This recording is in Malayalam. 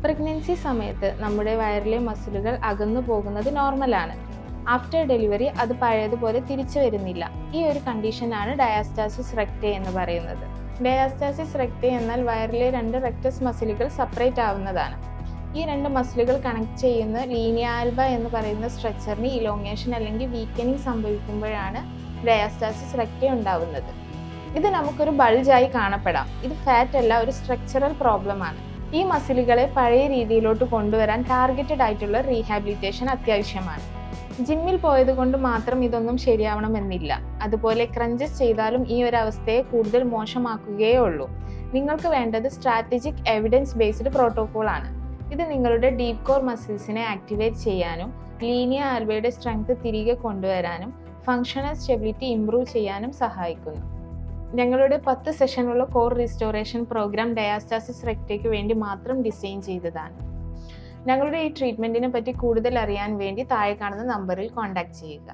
പ്രഗ്നൻസി സമയത്ത് നമ്മുടെ വയറിലെ മസിലുകൾ അകന്നു പോകുന്നത് നോർമലാണ്. ആഫ്റ്റർ ഡെലിവറി അത് പഴയതുപോലെ തിരിച്ചു വരുന്നില്ല. ഈ ഒരു കണ്ടീഷനാണ് ഡയാസ്റ്റാസിസ് റെക്റ്റേ എന്ന് പറയുന്നത്. ഡയാസ്റ്റാസിസ് റെക്റ്റേ എന്നാൽ വയറിലെ രണ്ട് റെക്ടസ് മസിലുകൾ സെപ്പറേറ്റ് ആവുന്നതാണ്. ഈ രണ്ട് മസിലുകൾ കണക്ട് ചെയ്യുന്ന ലീനിയ ആൽബ എന്ന് പറയുന്ന സ്ട്രക്ചറിന് ഇലോങ്ങേഷൻ അല്ലെങ്കിൽ വീക്കനിങ് സംഭവിക്കുമ്പോഴാണ് ഡയാസ്റ്റാസിസ് റെക്റ്റേ ഉണ്ടാവുന്നത്. ഇത് നമുക്കൊരു ബൾജായി കാണപ്പെടാം. ഇത് ഫാറ്റ് അല്ല, ഒരു സ്ട്രക്ചറൽ പ്രോബ്ലമാണ്. ഈ മസിലുകളെ പഴയ രീതിയിലോട്ട് കൊണ്ടുവരാൻ ടാർഗറ്റഡ് ആയിട്ടുള്ള റീഹാബിലിറ്റേഷൻ അത്യാവശ്യമാണ്. ജിമ്മിൽ പോയത് കൊണ്ട് മാത്രം ഇതൊന്നും ശരിയാവണമെന്നില്ല. അതുപോലെ ക്രഞ്ചസ് ചെയ്താലും ഈ ഒരു അവസ്ഥയെ കൂടുതൽ മോശമാക്കുകയേ ഉള്ളൂ. നിങ്ങൾക്ക് വേണ്ടത് സ്ട്രാറ്റജിക് എവിഡൻസ് ബേസ്ഡ് പ്രോട്ടോകോൾ ആണ്. ഇത് നിങ്ങളുടെ ഡീപ് കോർ മസിൽസിനെ ആക്ടിവേറ്റ് ചെയ്യാനും ലീനിയ ആൽബയുടെ സ്ട്രെങ്ത് തിരികെ കൊണ്ടുവരാനും ഫങ്ഷണൽ സ്റ്റെബിലിറ്റി ഇംപ്രൂവ് ചെയ്യാനും സഹായിക്കുന്നു. ഞങ്ങളുടെ 10 സെഷനുള്ള കോർ റീസ്റ്റോറേഷൻ പ്രോഗ്രാം ഡയാസ്റ്റാസിസ് റെക്റ്റേക്ക് വേണ്ടി മാത്രം ഡിസൈൻ ചെയ്തതാണ്. ഞങ്ങളുടെ ഈ ട്രീറ്റ്മെൻറ്റിനെ പറ്റി കൂടുതൽ അറിയാൻ വേണ്ടി താഴെ കാണുന്ന നമ്പറിൽ കോൺടാക്ട് ചെയ്യുക.